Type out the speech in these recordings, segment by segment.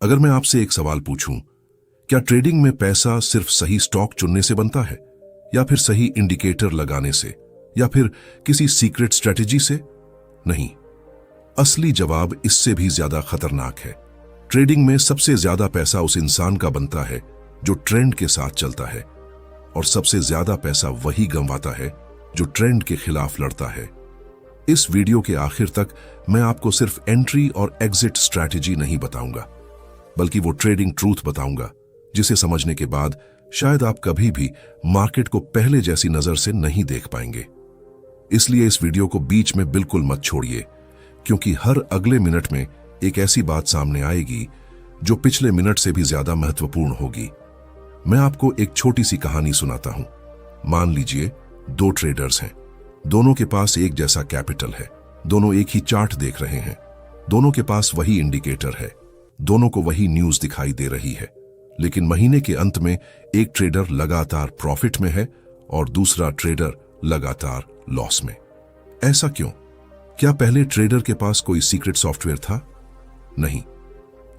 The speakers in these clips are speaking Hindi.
अगर मैं आपसे एक सवाल पूछूं, क्या ट्रेडिंग में पैसा सिर्फ सही स्टॉक चुनने से बनता है, या फिर सही इंडिकेटर लगाने से, या फिर किसी सीक्रेट स्ट्रेटेजी से? नहीं, असली जवाब इससे भी ज्यादा खतरनाक है। ट्रेडिंग में सबसे ज्यादा पैसा उस इंसान का बनता है जो ट्रेंड के साथ चलता है, और सबसे ज्यादा पैसा वही गंवाता है जो ट्रेंड के खिलाफ लड़ता है। इस वीडियो के आखिर तक मैं आपको सिर्फ एंट्री और एग्जिट स्ट्रैटेजी नहीं बताऊंगा, बल्कि वो ट्रेडिंग ट्रूथ बताऊंगा जिसे समझने के बाद शायद आप कभी भी मार्केट को पहले जैसी नजर से नहीं देख पाएंगे। इसलिए इस वीडियो को बीच में बिल्कुल मत छोड़िए, क्योंकि हर अगले मिनट में एक ऐसी बात सामने आएगी जो पिछले मिनट से भी ज्यादा महत्वपूर्ण होगी। मैं आपको एक छोटी सी कहानी सुनाता हूं। मान लीजिए दो ट्रेडर्स हैं, दोनों के पास एक जैसा कैपिटल है, दोनों एक ही चार्ट देख रहे हैं, दोनों के पास वही इंडिकेटर है, दोनों को वही न्यूज दिखाई दे रही है, लेकिन महीने के अंत में एक ट्रेडर लगातार प्रॉफिट में है और दूसरा ट्रेडर लगातार लॉस में। ऐसा क्यों? क्या पहले ट्रेडर के पास कोई सीक्रेट सॉफ्टवेयर था? नहीं।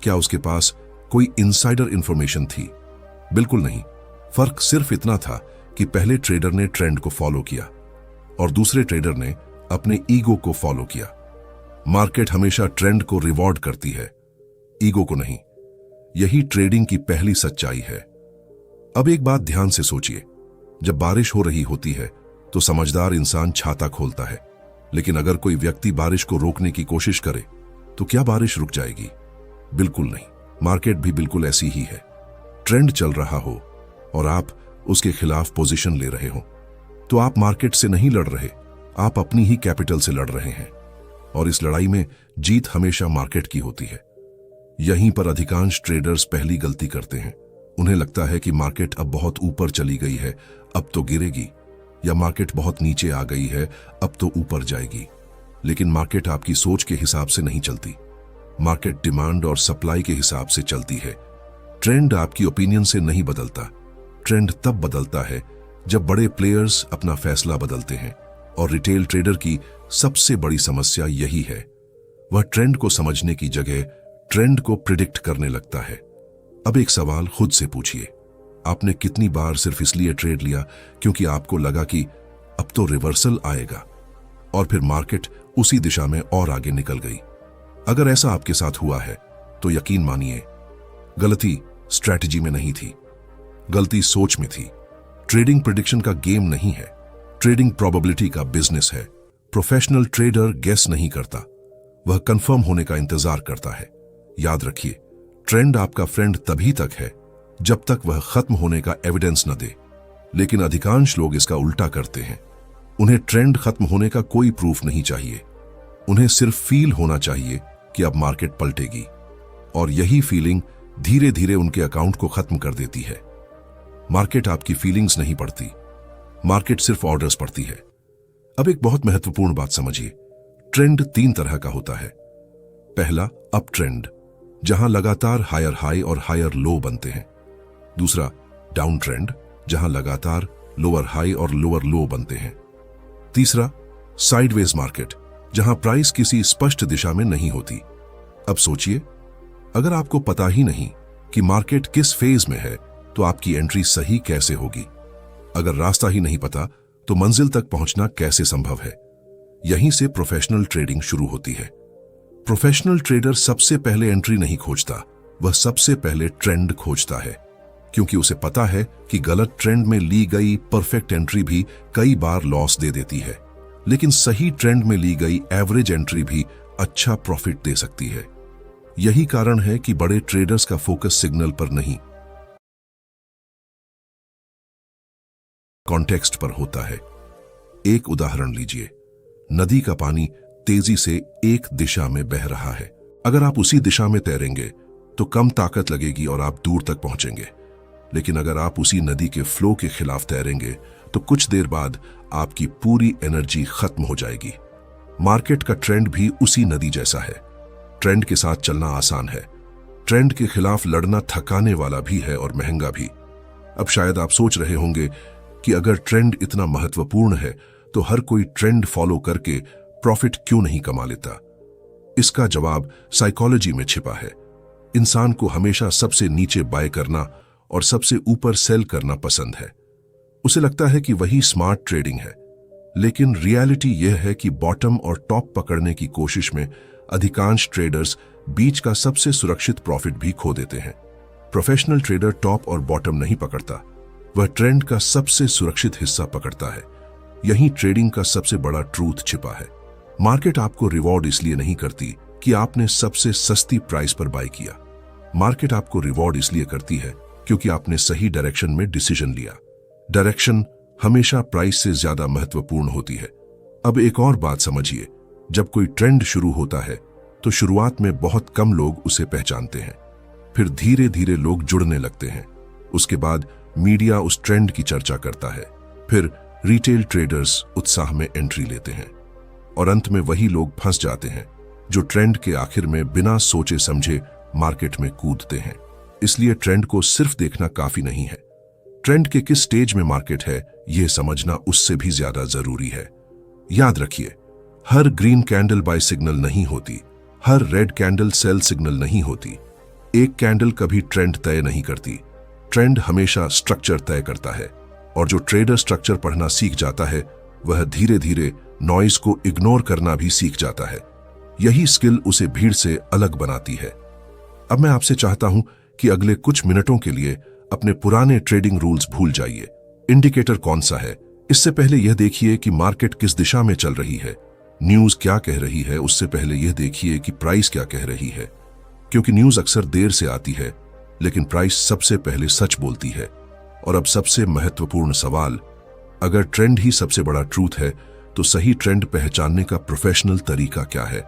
क्या उसके पास कोई इनसाइडर इंफॉर्मेशन थी? बिल्कुल नहीं। फर्क सिर्फ इतना था कि पहले ट्रेडर ने ट्रेंड को फॉलो किया और दूसरे ट्रेडर ने अपने ईगो को फॉलो किया। मार्केट हमेशा ट्रेंड को रिवॉर्ड करती है, ईगो को नहीं। यही ट्रेडिंग की पहली सच्चाई है। अब एक बात ध्यान से सोचिए, जब बारिश हो रही होती है तो समझदार इंसान छाता खोलता है, लेकिन अगर कोई व्यक्ति बारिश को रोकने की कोशिश करे तो क्या बारिश रुक जाएगी? बिल्कुल नहीं। मार्केट भी बिल्कुल ऐसी ही है। ट्रेंड चल रहा हो और आप उसके खिलाफ पोजीशन ले रहे हो तो आप मार्केट से नहीं लड़ रहे, आप अपनी ही कैपिटल से लड़ रहे हैं, और इस लड़ाई में जीत हमेशा मार्केट की होती है। यहीं पर अधिकांश ट्रेडर्स पहली गलती करते हैं। उन्हें लगता है कि मार्केट अब बहुत ऊपर चली गई है, अब तो गिरेगी, या मार्केट बहुत नीचे आ गई है, अब तो ऊपर जाएगी। लेकिन मार्केट आपकी सोच के हिसाब से नहीं चलती। मार्केट डिमांड और सप्लाई के हिसाब से चलती है। ट्रेंड आपकी ओपिनियन से नहीं बदलता। ट्रेंड तब बदलता है जब बड़े प्लेयर्स अपना फैसला बदलते हैं, और रिटेल ट्रेडर की सबसे बड़ी समस्या यही है। वह ट्रेंड को समझने की जगह ट्रेंड को प्रिडिक्ट करने लगता है। अब एक सवाल खुद से पूछिए, आपने कितनी बार सिर्फ इसलिए ट्रेड लिया क्योंकि आपको लगा कि अब तो रिवर्सल आएगा, और फिर मार्केट उसी दिशा में और आगे निकल गई? अगर ऐसा आपके साथ हुआ है तो यकीन मानिए, गलती स्ट्रैटेजी में नहीं थी, गलती सोच में थी। ट्रेडिंग प्रेडिक्शन का गेम नहीं है, ट्रेडिंग प्रोबेबिलिटी का बिजनेस है। प्रोफेशनल ट्रेडर गेस नहीं करता, वह कंफर्म होने का इंतजार करता है। याद रखिए, ट्रेंड आपका फ्रेंड तभी तक है जब तक वह खत्म होने का एविडेंस न दे। लेकिन अधिकांश लोग इसका उल्टा करते हैं। उन्हें ट्रेंड खत्म होने का कोई प्रूफ नहीं चाहिए, उन्हें सिर्फ फील होना चाहिए कि अब मार्केट पलटेगी, और यही फीलिंग धीरे धीरे उनके अकाउंट को खत्म कर देती है। मार्केट आपकी फीलिंग्स नहीं पढ़ती, मार्केट सिर्फ ऑर्डर्स पढ़ती है। अब एक बहुत महत्वपूर्ण बात समझिए, ट्रेंड तीन तरह का होता है। पहला, अप ट्रेंड, जहां लगातार हायर हाई और हायर लो बनते हैं। दूसरा, डाउन ट्रेंड, जहां लगातार लोअर हाई और लोअर लो बनते हैं। तीसरा, साइडवेज मार्केट, जहां प्राइस किसी स्पष्ट दिशा में नहीं होती। अब सोचिए, अगर आपको पता ही नहीं कि मार्केट किस फेज में है तो आपकी एंट्री सही कैसे होगी? अगर रास्ता ही नहीं पता तो मंजिल तक पहुंचना कैसे संभव है? यहीं से प्रोफेशनल ट्रेडिंग शुरू होती है। प्रोफेशनल ट्रेडर सबसे पहले एंट्री नहीं खोजता, वह सबसे पहले ट्रेंड खोजता है, क्योंकि उसे पता है कि गलत ट्रेंड में ली गई परफेक्ट एंट्री भी कई बार लॉस दे देती है, लेकिन सही ट्रेंड में ली गई एवरेज एंट्री भी अच्छा प्रॉफिट दे सकती है। यही कारण है कि बड़े ट्रेडर्स का फोकस सिग्नल पर नहीं, कॉन्टेक्स्ट पर होता है। एक उदाहरण लीजिए, नदी का पानी तेजी से एक दिशा में बह रहा है। अगर आप उसी दिशा में तैरेंगे तो कम ताकत लगेगी और आप दूर तक पहुंचेंगे, लेकिन अगर आप उसी नदी के फ्लो के खिलाफ तैरेंगे तो कुछ देर बाद आपकी पूरी एनर्जी खत्म हो जाएगी। मार्केट का ट्रेंड भी उसी नदी जैसा है। ट्रेंड के साथ चलना आसान है, ट्रेंड के खिलाफ लड़ना थकाने वाला भी है और महंगा भी। अब शायद आप सोच रहे होंगे कि अगर ट्रेंड इतना महत्वपूर्ण है तो हर कोई ट्रेंड फॉलो करके प्रॉफिट क्यों नहीं कमा लेता? इसका जवाब साइकोलॉजी में छिपा है। इंसान को हमेशा सबसे नीचे बाय करना और सबसे ऊपर सेल करना पसंद है। उसे लगता है कि वही स्मार्ट ट्रेडिंग है, लेकिन रियलिटी यह है कि बॉटम और टॉप पकड़ने की कोशिश में अधिकांश ट्रेडर्स बीच का सबसे सुरक्षित प्रॉफिट भी खो देते हैं। प्रोफेशनल ट्रेडर टॉप और बॉटम नहीं पकड़ता, वह ट्रेंड का सबसे सुरक्षित हिस्सा पकड़ता है। यही ट्रेडिंग का सबसे बड़ा ट्रूथ छिपा है। मार्केट आपको रिवॉर्ड इसलिए नहीं करती कि आपने सबसे सस्ती प्राइस पर बाय किया। मार्केट आपको रिवॉर्ड इसलिए करती है क्योंकि आपने सही डायरेक्शन में डिसीजन लिया। डायरेक्शन हमेशा प्राइस से ज्यादा महत्वपूर्ण होती है। अब एक और बात समझिए, जब कोई ट्रेंड शुरू होता है तो शुरुआत में बहुत कम लोग उसे पहचानते हैं, फिर धीरे धीरे लोग जुड़ने लगते हैं। उसके बाद मीडिया उस ट्रेंड की चर्चा करता है, फिर रिटेल ट्रेडर्स उत्साह में एंट्री लेते हैं और अंत में वही लोग फंस जाते हैं जो ट्रेंड के आखिर में बिना सोचे समझे मार्केट में कूदते हैं। इसलिए ट्रेंड को सिर्फ देखना काफी नहीं है, ट्रेंड के किस स्टेज में मार्केट है यह समझना उससे भी ज्यादा जरूरी है। याद रखिए, हर ग्रीन कैंडल बाय सिग्नल नहीं होती, हर रेड कैंडल सेल सिग्नल नहीं होती। एक कैंडल कभी ट्रेंड तय नहीं करती, ट्रेंड हमेशा स्ट्रक्चर तय करता है। और जो ट्रेडर स्ट्रक्चर पढ़ना सीख जाता है वह धीरे धीरे नॉइज को इग्नोर करना भी सीख जाता है। यही स्किल उसे भीड़ से अलग बनाती है। अब मैं आपसे चाहता हूं कि अगले कुछ मिनटों के लिए अपने पुराने ट्रेडिंग रूल्स भूल जाइए। इंडिकेटर कौन सा है, इससे पहले यह देखिए कि मार्केट किस दिशा में चल रही है। न्यूज क्या कह रही है, उससे पहले यह देखिए कि प्राइस क्या कह रही है। क्योंकि न्यूज अक्सर देर से आती है, लेकिन प्राइस सबसे पहले सच बोलती है। और अब सबसे महत्वपूर्ण सवाल, अगर ट्रेंड ही सबसे बड़ा ट्रूथ है तो सही ट्रेंड पहचानने का प्रोफेशनल तरीका क्या है?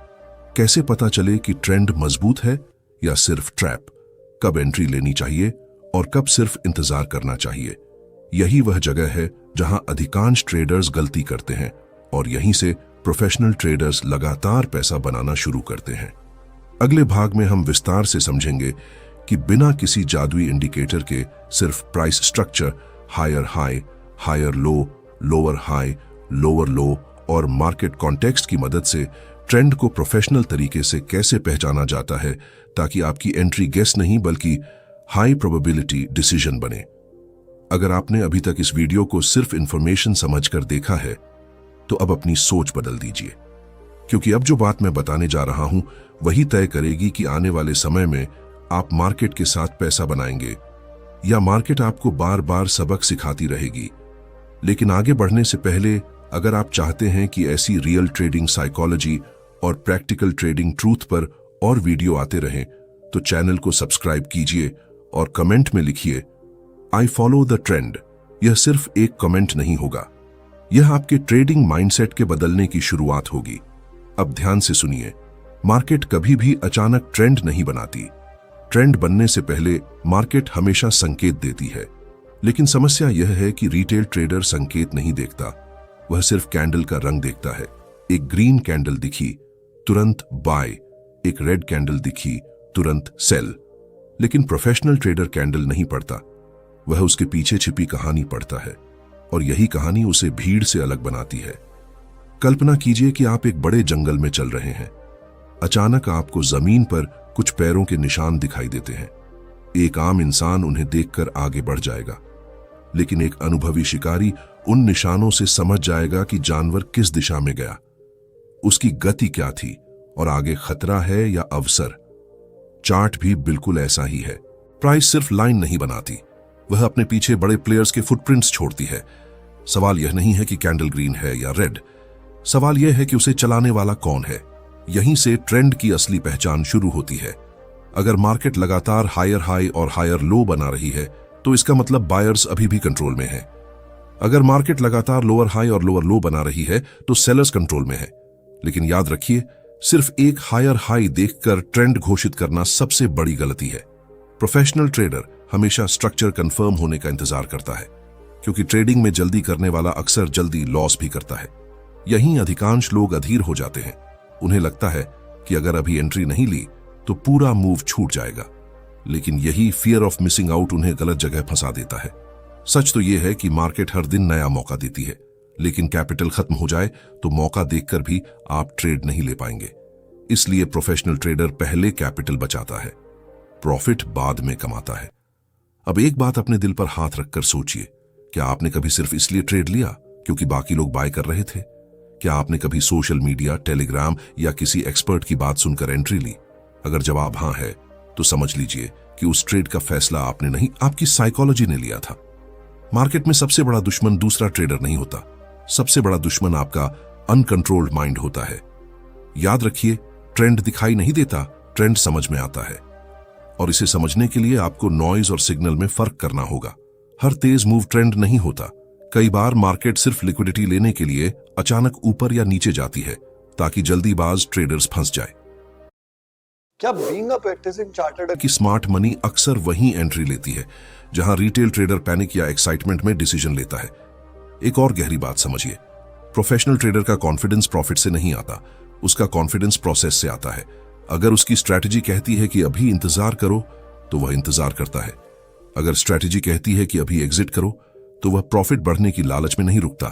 कैसे पता चले कि ट्रेंड मजबूत है या सिर्फ ट्रैप? कब एंट्री लेनी चाहिए और कब सिर्फ इंतजार करना चाहिए? यही वह जगह है जहां अधिकांश ट्रेडर्स गलती करते हैं और यहीं से प्रोफेशनल ट्रेडर्स लगातार पैसा बनाना शुरू करते हैं। अगले भाग में हम विस्तार से समझेंगे कि बिना किसी जादुई इंडिकेटर के सिर्फ price structure, higher high, higher low, lower high, lower low और मार्केट कॉन्टेक्स्ट की मदद से ट्रेंड को प्रोफेशनल तरीके से कैसे पहचाना जाता है, ताकि आपकी एंट्री गेस नहीं बल्कि हाई प्रोबेबिलिटी डिसीजन बने। अगर आपने अभी तक इस वीडियो को सिर्फ इंफॉर्मेशन समझकर देखा है तो अब अपनी सोच बदल दीजिए, क्योंकि अब जो बात मैं बताने जा रहा हूं वही तय करेगी कि आने वाले समय में आप मार्केट के साथ पैसा बनाएंगे या मार्केट आपको बार बार सबक सिखाती रहेगी। लेकिन आगे बढ़ने से पहले, अगर आप चाहते हैं कि ऐसी रियल ट्रेडिंग साइकोलॉजी और प्रैक्टिकल ट्रेडिंग ट्रूथ पर और वीडियो आते रहें, तो चैनल को सब्सक्राइब कीजिए और कमेंट में लिखिए आई फॉलो द ट्रेंड। यह सिर्फ एक कमेंट नहीं होगा, यह आपके ट्रेडिंग माइंडसेट के बदलने की शुरुआत होगी। अब ध्यान से सुनिए, मार्केट कभी भी अचानक ट्रेंड नहीं बनाती। ट्रेंड बनने से पहले मार्केट हमेशा संकेत देती है, लेकिन समस्या यह है कि रिटेल ट्रेडर संकेत नहीं देखता, वह सिर्फ कैंडल का रंग देखता है। एक ग्रीन कैंडल दिखी, तुरंत बाय, एक रेड कैंडल दिखी, तुरंत सेल। लेकिन प्रोफेशनल ट्रेडर कैंडल नहीं पढ़ता, वह उसके पीछे छिपी कहानी पढ़ता है, और यही कहानी उसे भीड़ से अलग बनाती है। कल्पना कीजिए कि आप एक बड़े जंगल में चल रहे हैं। अचानक आपको जमीन पर कुछ पैरों के निशान दिखाई देते हैं। एक आम इंसान उन्हें देखकर आगे बढ़ जाएगा, लेकिन एक अनुभवी शिकारी उन निशानों से समझ जाएगा कि जानवर किस दिशा में गया, उसकी गति क्या थी और आगे खतरा है या अवसर। चार्ट भी बिल्कुल ऐसा ही है। प्राइस सिर्फ लाइन नहीं बनाती, वह अपने पीछे बड़े प्लेयर्स के फुटप्रिंट्स छोड़ती है। सवाल यह नहीं है कि कैंडल ग्रीन है या रेड, सवाल यह है कि उसे चलाने वाला कौन है। यहीं से ट्रेंड की असली पहचान शुरू होती है। अगर मार्केट लगातार हायर हाई और हायर लो बना रही है तो इसका मतलब बायर्स अभी भी कंट्रोल में है। अगर मार्केट लगातार लोअर हाई और लोअर लो बना रही है तो सेलर्स कंट्रोल में है। लेकिन याद रखिए, सिर्फ एक हायर हाई देखकर ट्रेंड घोषित करना सबसे बड़ी गलती है। प्रोफेशनल ट्रेडर हमेशा स्ट्रक्चर कंफर्म होने का इंतजार करता है, क्योंकि ट्रेडिंग में जल्दी करने वाला अक्सर जल्दी लॉस भी करता है। यहीं अधिकांश लोग अधीर हो जाते हैं। उन्हें लगता है कि अगर अभी एंट्री नहीं ली तो पूरा मूव छूट जाएगा, लेकिन यही फियर ऑफ मिसिंग आउट उन्हें गलत जगह फंसा देता है। सच तो यह है कि मार्केट हर दिन नया मौका देती है, लेकिन कैपिटल खत्म हो जाए तो मौका देखकर भी आप ट्रेड नहीं ले पाएंगे। इसलिए प्रोफेशनल ट्रेडर पहले कैपिटल बचाता है, प्रॉफिट बाद में कमाता है। अब एक बात अपने दिल पर हाथ रखकर सोचिए, क्या आपने कभी सिर्फ इसलिए ट्रेड लिया क्योंकि बाकी लोग बाय कर रहे थे? क्या आपने कभी सोशल मीडिया, टेलीग्राम या किसी एक्सपर्ट की बात सुनकर एंट्री ली? अगर जवाब हाँ है तो समझ लीजिए कि उस ट्रेड का फैसला आपने नहीं, आपकी साइकोलॉजी ने लिया था। मार्केट में सबसे बड़ा दुश्मन दूसरा ट्रेडर नहीं होता, सबसे बड़ा दुश्मन आपका अनकंट्रोल्ड माइंड होता है। याद रखिए, ट्रेंड दिखाई नहीं देता, ट्रेंड समझ में आता है। और इसे समझने के लिए आपको नॉइज और सिग्नल में फर्क करना होगा। हर तेज मूव ट्रेंड नहीं होता। कई बार मार्केट सिर्फ लिक्विडिटी लेने के लिए अचानक ऊपर या नीचे जाती है ताकि जल्दीबाज ट्रेडर्स फंस जाए। क्या बीइंग अ प्रैक्टिसिंग चार्टर्ड कि स्मार्ट मनी अक्सर वहीं एंट्री लेती है जहां रिटेल ट्रेडर पैनिक या एक्साइटमेंट में डिसीजन लेता है। एक और गहरी बात समझिए, प्रोफेशनल ट्रेडर का कॉन्फिडेंस प्रॉफिट से नहीं आता, उसका कॉन्फिडेंस प्रोसेस से आता है। अगर उसकी स्ट्रैटेजी कहती है कि अभी इंतजार करो तो वह इंतजार करता है। अगर स्ट्रैटेजी कहती है कि अभी एग्जिट करो तो वह प्रॉफिट बढ़ने की लालच में नहीं रुकता,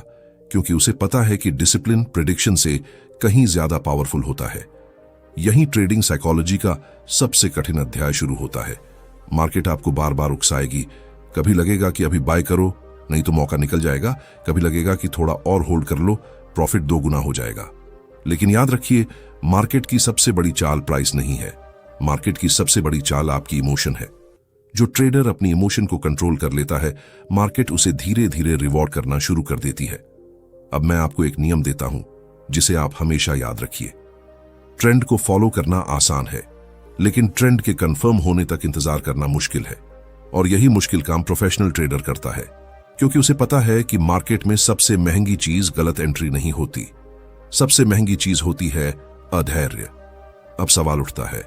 क्योंकि उसे पता है कि डिसिप्लिन प्रेडिक्शन से कहीं ज्यादा पावरफुल होता है। यही ट्रेडिंग साइकोलॉजी का सबसे कठिन अध्याय शुरू होता है। मार्केट आपको बार बार उकसाएगी। कभी लगेगा कि अभी बाय करो नहीं तो मौका निकल जाएगा, कभी लगेगा कि थोड़ा और होल्ड कर लो, प्रॉफिट 2 गुना हो जाएगा। लेकिन याद रखिए, मार्केट की सबसे बड़ी चाल प्राइस नहीं है, मार्केट की सबसे बड़ी चाल आपकी इमोशन है। जो ट्रेडर अपनी इमोशन को कंट्रोल कर लेता है, मार्केट उसे धीरे धीरे रिवॉर्ड करना शुरू कर देती है। अब मैं आपको एक नियम देता हूं जिसे आप हमेशा याद रखिए। ट्रेंड को फॉलो करना आसान है, लेकिन ट्रेंड के कंफर्म होने तक इंतजार करना मुश्किल है। और यही मुश्किल काम प्रोफेशनल ट्रेडर करता है, क्योंकि उसे पता है कि मार्केट में सबसे महंगी चीज गलत एंट्री नहीं होती, सबसे महंगी चीज होती है अधैर्य। अब सवाल उठता है,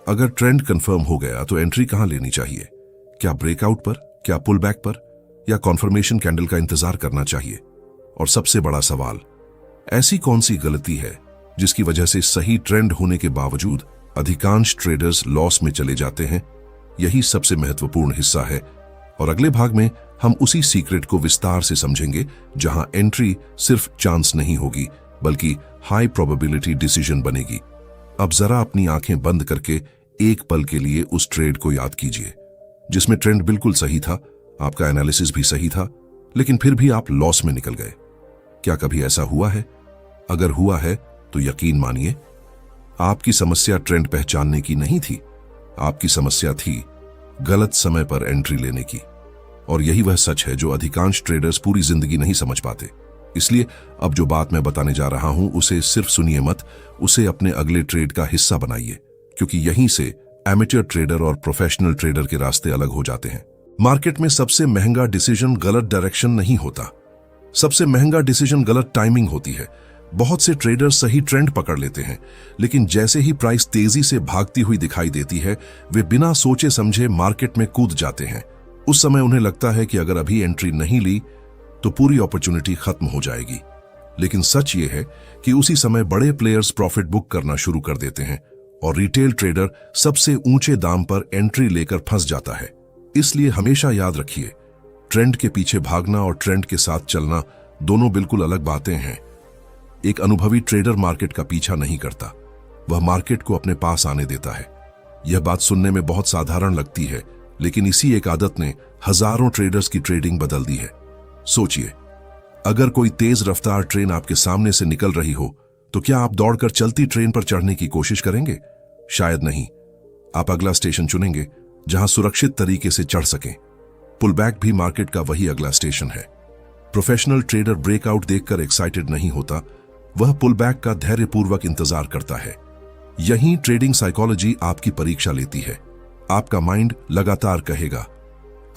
अगर ट्रेंड कंफर्म हो गया तो एंट्री कहां लेनी चाहिए? क्या ब्रेकआउट पर, क्या पुल बैक पर, या कॉन्फर्मेशन कैंडल का इंतजार करना चाहिए? और सबसे बड़ा सवाल, ऐसी कौन सी गलती है जिसकी वजह से सही ट्रेंड होने के बावजूद अधिकांश ट्रेडर्स लॉस में चले जाते हैं? यही सबसे महत्वपूर्ण हिस्सा है। और अगले भाग में हम उसी सीक्रेट को विस्तार से समझेंगे जहां एंट्री सिर्फ चांस नहीं होगी, बल्कि हाई प्रोबेबिलिटी डिसीजन बनेगी। अब जरा अपनी आंखें बंद करके एक पल के लिए उस ट्रेड को याद कीजिए जिसमें ट्रेंड बिल्कुल सही था, आपका एनालिसिस भी सही था, लेकिन फिर भी आप लॉस में निकल गए। क्या कभी ऐसा हुआ है? अगर हुआ है तो यकीन मानिए, आपकी समस्या ट्रेंड पहचानने की नहीं थी, आपकी समस्या थी गलत समय पर एंट्री लेने की। और यही वह सच है जो अधिकांश ट्रेडर्स पूरी जिंदगी नहीं समझ पाते। इसलिए अब जो बात मैं बताने जा रहा हूं उसे सिर्फ सुनिए मत, उसे अपने अगले ट्रेड का हिस्सा बनाइए, क्योंकि यहीं से एमेच्योर ट्रेडर और प्रोफेशनल ट्रेडर के रास्ते अलग हो जाते हैं। मार्केट में सबसे महंगा डिसीजन गलत डायरेक्शन नहीं होता, सबसे महंगा डिसीजन गलत टाइमिंग होती है। बहुत से ट्रेडर्स सही ट्रेंड पकड़ लेते हैं, लेकिन जैसे ही प्राइस तेजी से भागती हुई दिखाई देती है, वे बिना सोचे समझे मार्केट में कूद जाते हैं। उस समय उन्हें लगता है कि अगर अभी एंट्री नहीं ली तो पूरी अपॉर्चुनिटी खत्म हो जाएगी। लेकिन सच ये है कि उसी समय बड़े प्लेयर्स प्रॉफिट बुक करना शुरू कर देते हैं और रिटेल ट्रेडर सबसे ऊंचे दाम पर एंट्री लेकर फंस जाता है। इसलिए हमेशा याद रखिए, ट्रेंड के पीछे भागना और ट्रेंड के साथ चलना दोनों बिल्कुल अलग बातें हैं। एक अनुभवी ट्रेडर मार्केट का पीछा नहीं करता, वह मार्केट को अपने पास आने देता है। यह बात सुनने में बहुत साधारण लगती है, लेकिन इसी एक आदत ने हजारों ट्रेडर्स की ट्रेडिंग बदल दी है। सोचिए, अगर कोई तेज रफ्तार ट्रेन आपके सामने से निकल रही हो तो क्या आप दौड़कर चलती ट्रेन पर चढ़ने की कोशिश करेंगे? शायद नहीं। आप अगला स्टेशन चुनेंगे जहां सुरक्षित तरीके से चढ़ सकें। पुल बैक भी मार्केट का वही अगला स्टेशन है। प्रोफेशनल ट्रेडर ब्रेकआउट देखकर एक्साइटेड नहीं होता, वह पुल बैक का धैर्यपूर्वक इंतजार करता है। यही ट्रेडिंग साइकोलॉजी आपकी परीक्षा लेती है। आपका माइंड लगातार कहेगा,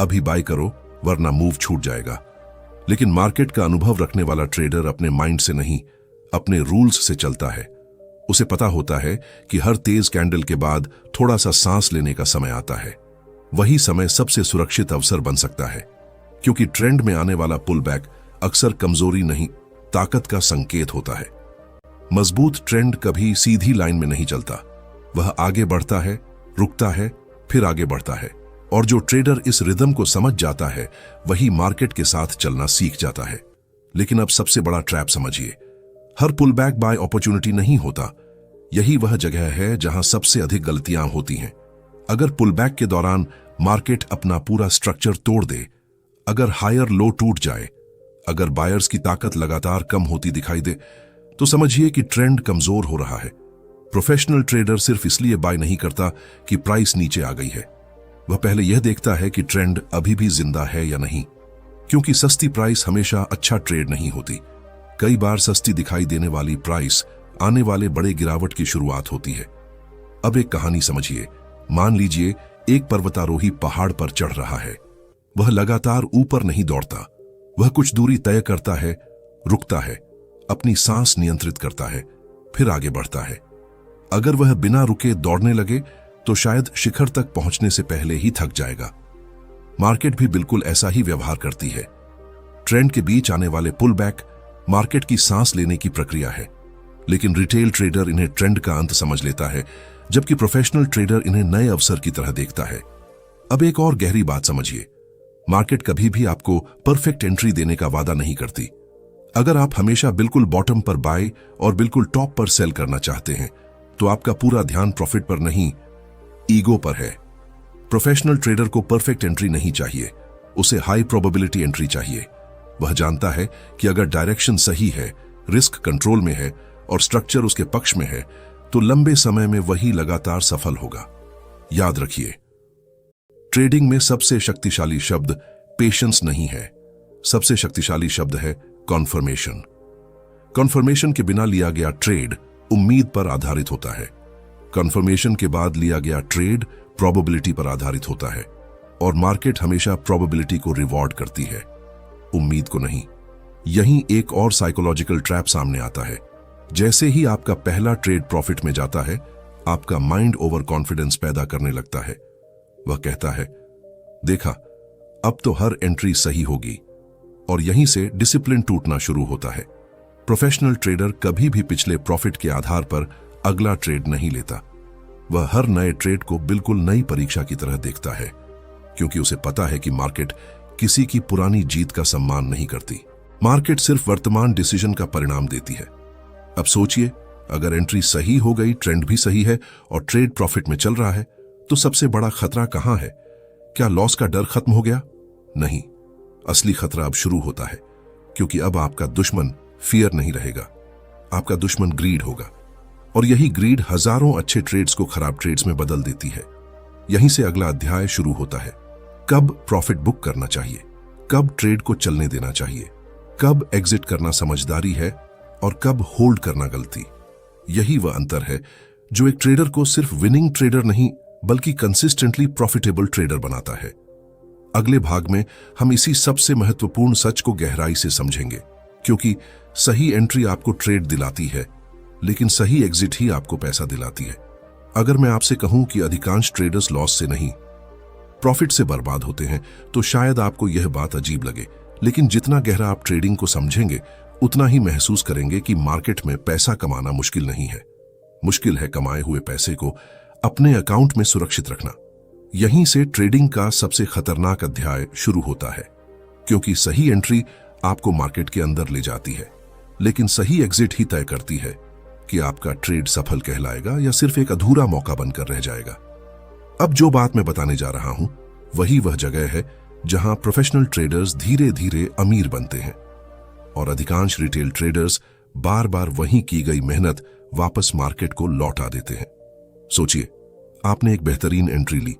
अभी बाय करो वरना मूव छूट जाएगा। लेकिन मार्केट का अनुभव रखने वाला ट्रेडर अपने माइंड से नहीं, अपने रूल्स से चलता है। उसे पता होता है कि हर तेज कैंडल के बाद थोड़ा सा सांस लेने का समय आता है। वही समय सबसे सुरक्षित अवसर बन सकता है, क्योंकि ट्रेंड में आने वाला पुल बैक अक्सर कमजोरी नहीं, ताकत का संकेत होता है। मजबूत ट्रेंड कभी सीधी लाइन में नहीं चलता, वह आगे बढ़ता है, रुकता है, फिर आगे बढ़ता है। और जो ट्रेडर इस रिदम को समझ जाता है वही मार्केट के साथ चलना सीख जाता है। लेकिन अब सबसे बड़ा ट्रैप समझिए, हर पुल बैक बाय अपॉर्चुनिटी नहीं होता। यही वह जगह है जहां सबसे अधिक गलतियां होती हैं। अगर पुलबैक के दौरान मार्केट अपना पूरा स्ट्रक्चर तोड़ दे, अगर हायर लो टूट जाए, अगर बायर्स की ताकत लगातार कम होती दिखाई दे, तो समझिए कि ट्रेंड कमजोर हो रहा है। प्रोफेशनल ट्रेडर सिर्फ इसलिए बाय नहीं करता कि प्राइस नीचे आ गई है, वह पहले यह देखता है कि ट्रेंड अभी भी जिंदा है या नहीं, क्योंकि सस्ती प्राइस हमेशा अच्छा ट्रेड नहीं होती। कई बार सस्ती दिखाई देने वाली प्राइस आने वाले बड़े गिरावट की शुरुआत होती है। अब एक कहानी समझिए। मान लीजिए एक पर्वतारोही पहाड़ पर चढ़ रहा है। वह लगातार ऊपर नहीं दौड़ता, वह कुछ दूरी तय करता है, रुकता है, अपनी सांस नियंत्रित करता है, फिर आगे बढ़ता है। अगर वह बिना रुके दौड़ने लगे तो शायद शिखर तक पहुंचने से पहले ही थक जाएगा। मार्केट भी बिल्कुल ऐसा ही व्यवहार करती है। ट्रेंड के बीच आने वाले पुल बैक मार्केट की सांस लेने की प्रक्रिया है, लेकिन रिटेल ट्रेडर इन्हें ट्रेंड का अंत समझ लेता है, जबकि प्रोफेशनल ट्रेडर इन्हें नए अवसर की तरह देखता है। अब एक और गहरी बात समझिए। मार्केट कभी भी आपको परफेक्ट एंट्री देने का वादा नहीं करती। अगर आप हमेशा बिल्कुल बॉटम पर बाय और बिल्कुल टॉप पर सेल करना चाहते हैं, तो आपका पूरा ध्यान प्रॉफिट पर नहीं, ईगो पर है। प्रोफेशनल ट्रेडर को परफेक्ट एंट्री नहीं चाहिए, उसे हाई प्रोबेबिलिटी एंट्री चाहिए। वह जानता है कि अगर डायरेक्शन सही है, रिस्क कंट्रोल में है और स्ट्रक्चर उसके पक्ष में है, तो लंबे समय में वही लगातार सफल होगा। याद रखिए, ट्रेडिंग में सबसे शक्तिशाली शब्द पेशेंस नहीं है, सबसे शक्तिशाली शब्द है कॉन्फर्मेशन। कॉन्फर्मेशन के बिना लिया गया ट्रेड उम्मीद पर आधारित होता है। कॉन्फर्मेशन के बाद लिया गया ट्रेड प्रोबेबिलिटी पर आधारित होता है, और मार्केट हमेशा प्रोबेबिलिटी को रिवॉर्ड करती है, उम्मीद को नहीं। यहीं एक और साइकोलॉजिकल ट्रैप सामने आता है। जैसे ही आपका पहला ट्रेड प्रॉफिट में जाता है, आपका माइंड ओवर कॉन्फिडेंस पैदा करने लगता है। वह कहता है, देखा, अब तो हर एंट्री सही होगी, और यहीं से डिसिप्लिन टूटना शुरू होता है। प्रोफेशनल ट्रेडर कभी भी पिछले प्रॉफिट के आधार पर अगला ट्रेड नहीं लेता। वह हर नए ट्रेड को बिल्कुल नई परीक्षा की तरह देखता है, क्योंकि उसे पता है कि मार्केट किसी की पुरानी जीत का सम्मान नहीं करती। मार्केट सिर्फ वर्तमान डिसीजन का परिणाम देती है। अब सोचिए, अगर एंट्री सही हो गई, ट्रेंड भी सही है और ट्रेड प्रॉफिट में चल रहा है, तो सबसे बड़ा खतरा कहां है? क्या लॉस का डर खत्म हो गया? नहीं, असली खतरा अब शुरू होता है, क्योंकि अब आपका दुश्मन फियर नहीं रहेगा, आपका दुश्मन ग्रीड होगा। और यही ग्रीड हजारों अच्छे ट्रेड्स को खराब ट्रेड्स में बदल देती है। यहीं से अगला अध्याय शुरू होता है। कब प्रॉफिट बुक करना चाहिए, कब ट्रेड को चलने देना चाहिए, कब एग्जिट करना समझदारी है और कब होल्ड करना गलती। यही वह अंतर है जो एक ट्रेडर को सिर्फ विनिंग ट्रेडर नहीं, बल्कि कंसिस्टेंटली प्रॉफिटेबल ट्रेडर बनाता है। अगले भाग में हम इसी सबसे महत्वपूर्ण सच को गहराई से समझेंगे, क्योंकि सही एंट्री आपको ट्रेड दिलाती है, लेकिन सही एग्जिट ही आपको पैसा दिलाती है। अगर मैं आपसे कहूं कि अधिकांश ट्रेडर्स लॉस से नहीं, प्रॉफिट से बर्बाद होते हैं, तो शायद आपको यह बात अजीब लगे, लेकिन जितना गहरा आप ट्रेडिंग को समझेंगे, उतना ही महसूस करेंगे कि मार्केट में पैसा कमाना मुश्किल नहीं है। मुश्किल है कमाए हुए पैसे को अपने अकाउंट में सुरक्षित रखना। यहीं से ट्रेडिंग का सबसे खतरनाक अध्याय शुरू होता है, क्योंकि सही एंट्री आपको मार्केट के अंदर ले जाती है, लेकिन सही एग्जिट ही तय करती है कि आपका ट्रेड सफल कहलाएगा या सिर्फ एक अधूरा मौका बनकर रह जाएगा। अब जो बात मैं बताने जा रहा हूं, वही वह जगह है जहां प्रोफेशनल ट्रेडर्स धीरे धीरे अमीर बनते हैं और अधिकांश रिटेल ट्रेडर्स बार बार वहीं की गई मेहनत वापस मार्केट को लौटा देते हैं। सोचिए, आपने एक बेहतरीन एंट्री ली,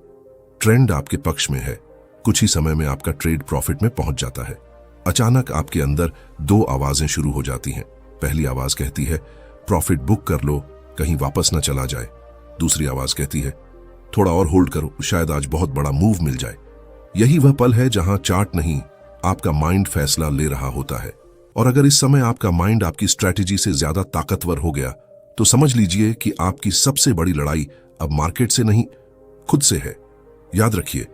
ट्रेंड आपके पक्ष में है, कुछ ही समय में आपका ट्रेड प्रॉफिट में पहुंच जाता है। अचानक आपके अंदर दो आवाजें शुरू हो जाती हैं। पहली आवाज कहती है, प्रॉफिट बुक कर लो, कहीं वापस न चला जाए। दूसरी आवाज कहती है, थोड़ा और होल्ड करो, शायद आज बहुत बड़ा मूव मिल जाए। यही वह पल है जहां चार्ट नहीं, आपका माइंड फैसला ले रहा होता है। और अगर इस समय आपका माइंड आपकी स्ट्रैटेजी से ज्यादा ताकतवर हो गया, तो समझ लीजिए कि आपकी सबसे बड़ी लड़ाई अब मार्केट से नहीं, खुद से है। याद रखिए,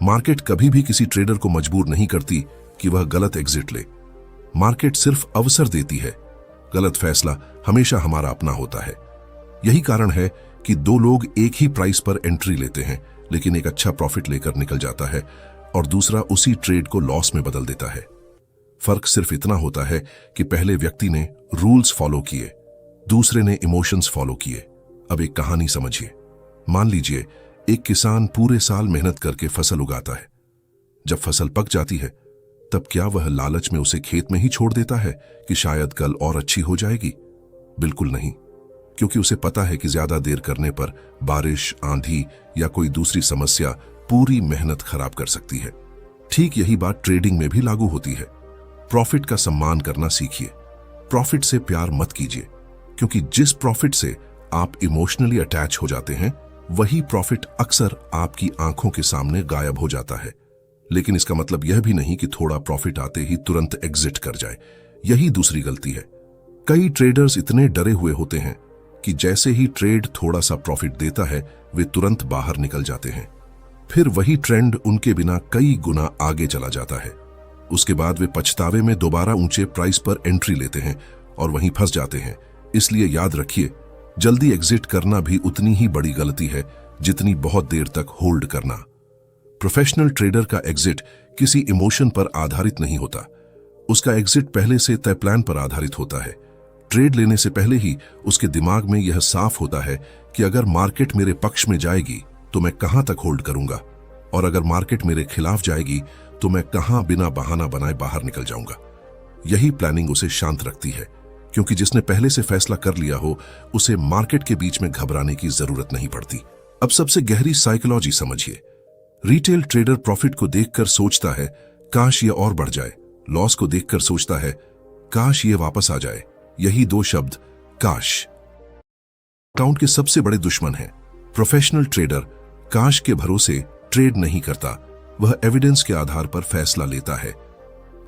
मार्केट कभी भी किसी ट्रेडर को मजबूर नहीं करती कि वह गलत एग्जिट ले। मार्केट सिर्फ अवसर देती है, गलत फैसला हमेशा हमारा अपना होता है। यही कारण है कि दो लोग एक ही प्राइस पर एंट्री लेते हैं, लेकिन एक अच्छा प्रॉफिट लेकर निकल जाता है और दूसरा उसी ट्रेड को लॉस में बदल देता है। फर्क सिर्फ इतना होता है कि पहले व्यक्ति ने रूल्स फॉलो किए, दूसरे ने इमोशंस फॉलो किए। अब एक कहानी समझिए। मान लीजिए एक किसान पूरे साल मेहनत करके फसल उगाता है। जब फसल पक जाती है तब क्या वह लालच में उसे खेत में ही छोड़ देता है कि शायद कल और अच्छी हो जाएगी? बिल्कुल नहीं, क्योंकि उसे पता है कि ज्यादा देर करने पर बारिश, आंधी या कोई दूसरी समस्या पूरी मेहनत खराब कर सकती है। ठीक यही बात ट्रेडिंग में भी लागू होती है। प्रॉफिट का सम्मान करना सीखिए। प्रॉफिट से प्यार मत कीजिए, क्योंकि जिस प्रॉफिट से आप इमोशनली अटैच हो जाते हैं वही प्रॉफिट अक्सर आपकी आंखों के सामने गायब हो जाता है। लेकिन इसका मतलब यह भी नहीं कि थोड़ा प्रॉफिट आते ही तुरंत एग्जिट कर जाए। यही दूसरी गलती है। कई ट्रेडर्स इतने डरे हुए होते हैं कि जैसे ही ट्रेड थोड़ा सा प्रॉफिट देता है वे तुरंत बाहर निकल जाते हैं। फिर वही ट्रेंड उनके बिना कई गुना आगे चला जाता है। उसके बाद वे पछतावे में दोबारा ऊंचे प्राइस पर एंट्री लेते हैं और वहीं फंस जाते हैं। इसलिए याद रखिए, जल्दी एग्जिट करना भी उतनी ही बड़ी गलती है जितनी बहुत देर तक होल्ड करना। प्रोफेशनल ट्रेडर का एग्जिट किसी इमोशन पर आधारित नहीं होता। उसका एग्जिट पहले से तय प्लान पर आधारित होता है। ट्रेड लेने से पहले ही उसके दिमाग में यह साफ होता है कि अगर मार्केट मेरे पक्ष में जाएगी तो मैं कहां तक होल्ड करूंगा, और अगर मार्केट मेरे खिलाफ जाएगी तो मैं कहां बिना बहाना बनाए बाहर निकल जाऊंगा। यही प्लानिंग उसे शांत रखती है, क्योंकि जिसने पहले से फैसला कर लिया हो उसे मार्केट के बीच में घबराने की जरूरत नहीं पड़ती। अब सबसे गहरी साइकोलॉजी समझिए। रिटेल ट्रेडर प्रॉफिट को देखकर सोचता है काश ये और बढ़ जाए, लॉस को देखकर सोचता है काश ये वापस आ जाए। यही दो शब्द काश अकाउंट के सबसे बड़े दुश्मन हैं। प्रोफेशनल ट्रेडर काश के भरोसे ट्रेड नहीं करता, वह एविडेंस के आधार पर फैसला लेता है।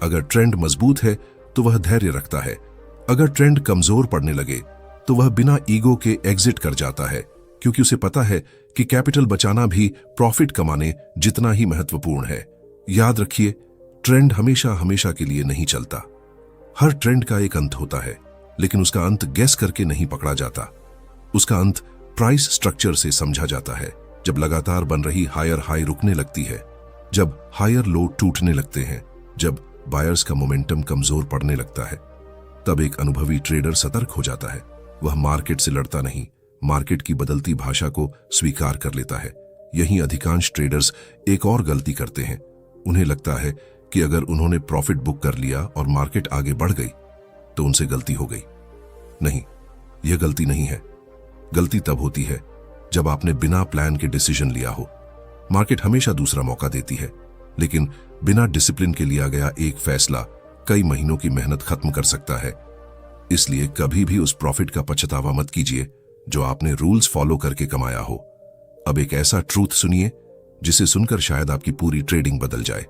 अगर ट्रेंड मजबूत है तो वह धैर्य रखता है। अगर ट्रेंड कमजोर पड़ने लगे तो वह बिना ईगो के एग्जिट कर जाता है, क्योंकि उसे पता है कि कैपिटल बचाना भी प्रॉफिट कमाने जितना ही महत्वपूर्ण है। याद रखिए, ट्रेंड हमेशा हमेशा के लिए नहीं चलता। हर ट्रेंड का एक अंत होता है, लेकिन उसका अंत गेस करके नहीं पकड़ा जाता। उसका अंत प्राइस स्ट्रक्चर से समझा जाता है। जब लगातार बन रही हायर हाई रुकने लगती है, जब हायर लो टूटने लगते हैं, जब बायर्स का मोमेंटम कमजोर पड़ने लगता है, तब एक अनुभवी ट्रेडर सतर्क हो जाता है। वह मार्केट से लड़ता नहीं, मार्केट की बदलती भाषा को स्वीकार कर लेता है। यही अधिकांश ट्रेडर्स एक और गलती करते हैं। उन्हें लगता है कि अगर उन्होंने प्रॉफिट बुक कर लिया और मार्केट आगे बढ़ गई तो उनसे गलती हो गई। नहीं, यह गलती नहीं है। गलती तब होती है जब आपने बिना प्लान के डिसीजन लिया हो। मार्केट हमेशा दूसरा मौका देती है, लेकिन बिना डिसिप्लिन के लिया गया एक फैसला कई महीनों की मेहनत खत्म कर सकता है। इसलिए कभी भी उस प्रॉफिट का पछतावा मत कीजिए जो आपने रूल्स फॉलो करके कमाया हो। अब एक ऐसा ट्रूथ सुनिए जिसे सुनकर शायद आपकी पूरी ट्रेडिंग बदल जाए।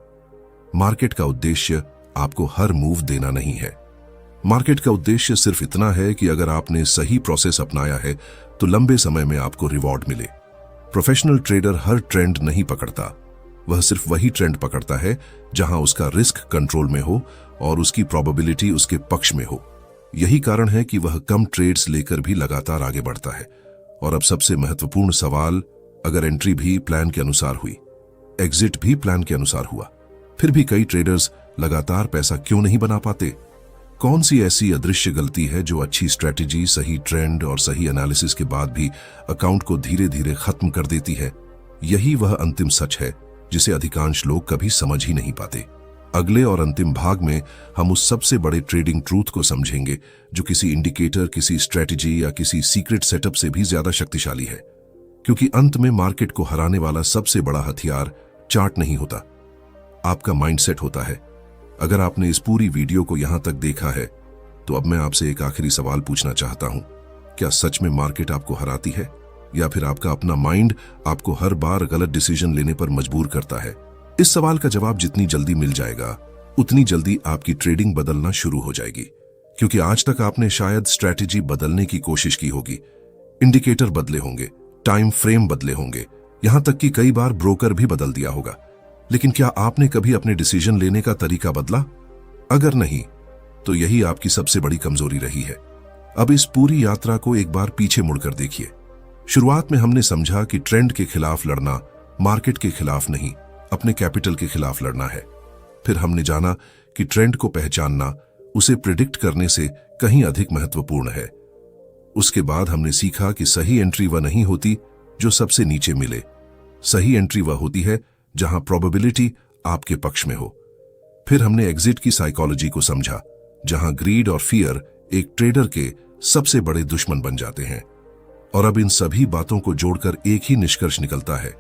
मार्केट का उद्देश्य आपको हर मूव देना नहीं है। मार्केट का उद्देश्य सिर्फ इतना है कि अगर आपने सही प्रोसेस अपनाया है तो लंबे समय में आपको रिवॉर्ड मिले। प्रोफेशनल ट्रेडर हर ट्रेंड नहीं पकड़ता, वह सिर्फ वही ट्रेंड पकड़ता है जहां उसका रिस्क कंट्रोल में हो और उसकी प्रोबेबिलिटी उसके पक्ष में हो। यही कारण है कि वह कम ट्रेड्स लेकर भी लगातार आगे बढ़ता है। और अब सबसे महत्वपूर्ण सवाल, अगर एंट्री भी प्लान के अनुसार हुई, एग्जिट भी प्लान के अनुसार हुआ, फिर भी कई ट्रेडर्स लगातार पैसा क्यों नहीं बना पाते? कौन सी ऐसी अदृश्य गलती है जो अच्छी स्ट्रेटेजी, सही ट्रेंड और सही एनालिसिस के बाद भी अकाउंट को धीरे धीरे खत्म कर देती है? यही वह अंतिम सच है जिसे अधिकांश लोग कभी समझ ही नहीं पाते। अगले और अंतिम भाग में हम उस सबसे बड़े ट्रेडिंग ट्रूथ को समझेंगे जो किसी इंडिकेटर, किसी स्ट्रेटेजी या किसी सीक्रेट सेटअप से भी ज्यादा शक्तिशाली है। क्योंकि अंत में मार्केट को हराने वाला सबसे बड़ा हथियार चार्ट नहीं होता, आपका माइंडसेट होता है। अगर आपने इस पूरी वीडियो को यहां तक देखा है तो अब मैं आपसे एक आखिरी सवाल पूछना चाहता हूं। क्या सच में मार्केट आपको हराती है, या फिर आपका अपना माइंड आपको हर बार गलत डिसीजन लेने पर मजबूर करता है? इस सवाल का जवाब जितनी जल्दी मिल जाएगा उतनी जल्दी आपकी ट्रेडिंग बदलना शुरू हो जाएगी। क्योंकि आज तक आपने शायद स्ट्रैटेजी बदलने की कोशिश की होगी, इंडिकेटर बदले होंगे, टाइम फ्रेम बदले होंगे, यहां तक कि कई बार ब्रोकर भी बदल दिया होगा, लेकिन क्या आपने कभी अपने डिसीजन लेने का तरीका बदला? अगर नहीं तो यही आपकी सबसे बड़ी कमजोरी रही है। अब इस पूरी यात्रा को एक बार पीछे मुड़कर देखिए। शुरुआत में हमने समझा कि ट्रेंड के खिलाफ लड़ना मार्केट के खिलाफ नहीं, अपने कैपिटल के खिलाफ लड़ना है। फिर हमने जाना कि ट्रेंड को पहचानना उसे प्रिडिक्ट करने से कहीं अधिक महत्वपूर्ण है। उसके बाद हमने सीखा कि सही एंट्री वह नहीं होती जो सबसे नीचे मिले, सही एंट्री वह होती है जहां प्रोबेबिलिटी आपके पक्ष में हो। फिर हमने एग्जिट की साइकोलॉजी को समझा, जहां ग्रीड और फियर एक ट्रेडर के सबसे बड़े दुश्मन बन जाते हैं। और अब इन सभी बातों को जोड़कर एक ही निष्कर्ष निकलता है,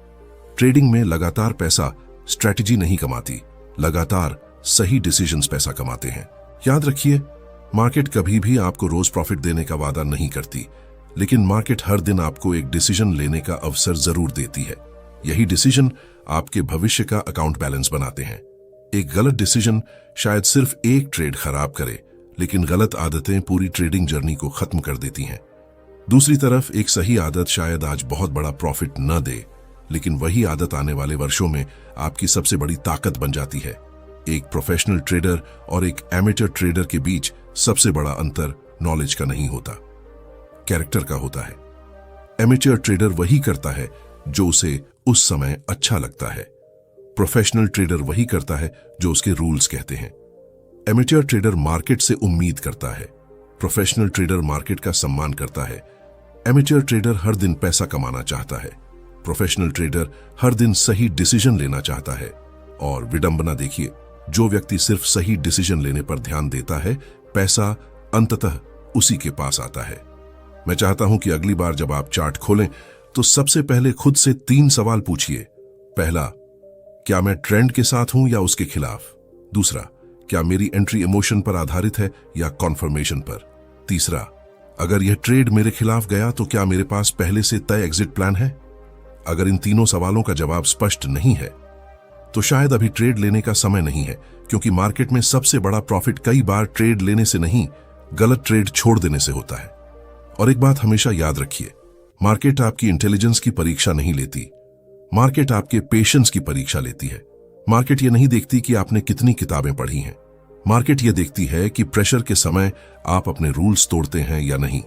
ट्रेडिंग में लगातार पैसा स्ट्रैटेजी नहीं कमाती, लगातार सही डिसीजंस पैसा कमाते हैं। याद रखिए, मार्केट कभी भी आपको रोज प्रॉफिट देने का वादा नहीं करती, लेकिन मार्केट हर दिन आपको एक डिसीजन लेने का अवसर जरूर देती है। यही डिसीजन आपके भविष्य का अकाउंट बैलेंस बनाते हैं। एक गलत डिसीजन शायद सिर्फ एक ट्रेड खराब करे, लेकिन गलत आदतें पूरी ट्रेडिंग जर्नी को खत्म कर देती हैं। दूसरी तरफ एक सही आदत शायद आज बहुत बड़ा प्रॉफिट न दे, लेकिन वही आदत आने वाले वर्षों में आपकी सबसे बड़ी ताकत बन जाती है। एक प्रोफेशनल ट्रेडर और एक एमेचर ट्रेडर के बीच सबसे बड़ा अंतर नॉलेज का नहीं होता, कैरेक्टर का होता है। एमेचर ट्रेडर वही करता है जो उसे उस समय अच्छा लगता है। प्रोफेशनल ट्रेडर वही करता है जो उसके रूल्स कहते हैं। एमेचर ट्रेडर मार्केट से उम्मीद करता है, प्रोफेशनल ट्रेडर मार्केट का सम्मान करता है। एमेचर ट्रेडर हर दिन पैसा कमाना चाहता है, प्रोफेशनल ट्रेडर हर दिन सही डिसीजन लेना चाहता है। और विडंबना देखिए, जो व्यक्ति सिर्फ सही डिसीजन लेने पर ध्यान देता है, पैसा अंततः उसी के पास आता है। मैं चाहता हूं कि अगली बार जब आप चार्ट खोलें तो सबसे पहले खुद से 3 सवाल पूछिए। पहला, क्या मैं ट्रेंड के साथ हूं या उसके खिलाफ? दूसरा, क्या मेरी एंट्री इमोशन पर आधारित है या कॉन्फर्मेशन पर? तीसरा, अगर यह ट्रेड मेरे खिलाफ गया तो क्या मेरे पास पहले से तय एग्जिट प्लान है? अगर इन तीनों सवालों का जवाब स्पष्ट नहीं है तो शायद अभी ट्रेड लेने का समय नहीं है, क्योंकि मार्केट में सबसे बड़ा प्रॉफिट कई बार ट्रेड लेने से नहीं, गलत ट्रेड छोड़ देने से होता है। और एक बात हमेशा याद रखिए, मार्केट आपकी इंटेलिजेंस की परीक्षा नहीं लेती, मार्केट आपके पेशेंस की परीक्षा लेती है। मार्केट ये नहीं देखती कि आपने कितनी किताबें पढ़ी हैं, मार्केट ये देखती है कि प्रेशर के समय आप अपने रूल्स तोड़ते हैं या नहीं।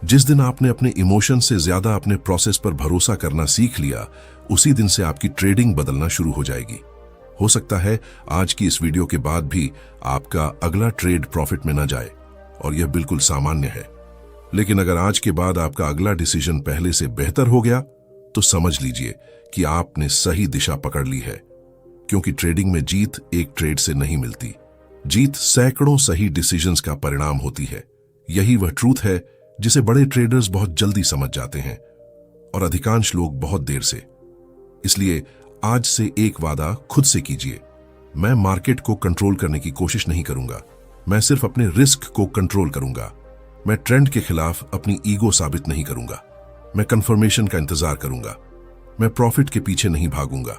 जिस दिन आपने अपने इमोशन से ज्यादा अपने प्रोसेस पर भरोसा करना सीख लिया, उसी दिन से आपकी ट्रेडिंग बदलना शुरू हो जाएगी। हो सकता है आज की इस वीडियो के बाद भी आपका अगला ट्रेड प्रॉफिट में न जाए, और यह बिल्कुल सामान्य है। लेकिन अगर आज के बाद आपका अगला डिसीजन पहले से बेहतर हो गया, तो समझ लीजिए कि आपने सही दिशा पकड़ ली है। क्योंकि ट्रेडिंग में जीत एक ट्रेड से नहीं मिलती, जीत सैकड़ों सही डिसीजंस का परिणाम होती है। यही वह ट्रूथ है जिसे बड़े ट्रेडर्स बहुत जल्दी समझ जाते हैं और अधिकांश लोग बहुत देर से। इसलिए आज से एक वादा खुद से कीजिए, मैं मार्केट को कंट्रोल करने की कोशिश नहीं करूंगा, मैं सिर्फ अपने रिस्क को कंट्रोल करूंगा। मैं ट्रेंड के खिलाफ अपनी ईगो साबित नहीं करूंगा, मैं कंफर्मेशन का इंतजार करूंगा। मैं प्रॉफिट के पीछे नहीं भागूंगा,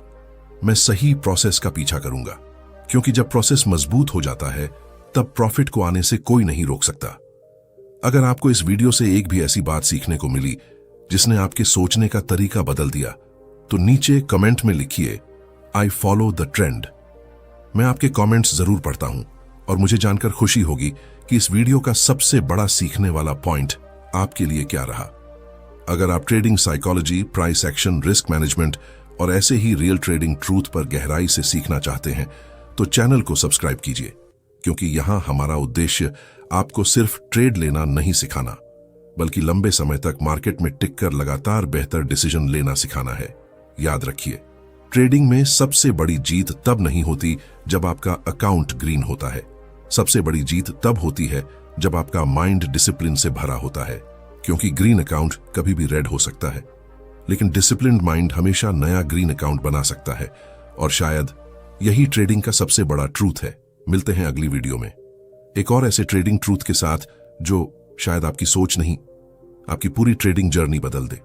मैं सही प्रोसेस का पीछा करूंगा। क्योंकि जब प्रोसेस मजबूत हो जाता है, तब प्रॉफिट को आने से कोई नहीं रोक सकता। अगर आपको इस वीडियो से एक भी ऐसी बात सीखने को मिली जिसने आपके सोचने का तरीका बदल दिया, तो नीचे कमेंट में लिखिए, आई फॉलो द ट्रेंड। मैं आपके कमेंट्स जरूर पढ़ता हूं और मुझे जानकर खुशी होगी कि इस वीडियो का सबसे बड़ा सीखने वाला पॉइंट आपके लिए क्या रहा। अगर आप trading psychology, price action, risk management और ऐसे ही रियल ट्रेडिंग ट्रूथ पर गहराई से सीखना चाहते हैं, तो चैनल को सब्सक्राइब कीजिए, क्योंकि यहां हमारा उद्देश्य आपको सिर्फ ट्रेड लेना नहीं सिखाना, बल्कि लंबे समय तक मार्केट में टिककर लगातार बेहतर डिसीजन लेना सिखाना है। याद रखिए, ट्रेडिंग में सबसे बड़ी जीत तब नहीं होती जब आपका अकाउंट ग्रीन होता है, सबसे बड़ी जीत तब होती है जब आपका माइंड डिसिप्लिन से भरा होता है। क्योंकि ग्रीन अकाउंट कभी भी रेड हो सकता है, लेकिन डिसिप्लिन्ड माइंड हमेशा नया ग्रीन अकाउंट बना सकता है। और शायद यही ट्रेडिंग का सबसे बड़ा ट्रूथ है। मिलते हैं अगली वीडियो में एक और ऐसे ट्रेडिंग ट्रूथ के साथ जो शायद आपकी सोच नहीं, आपकी पूरी ट्रेडिंग जर्नी बदल दे।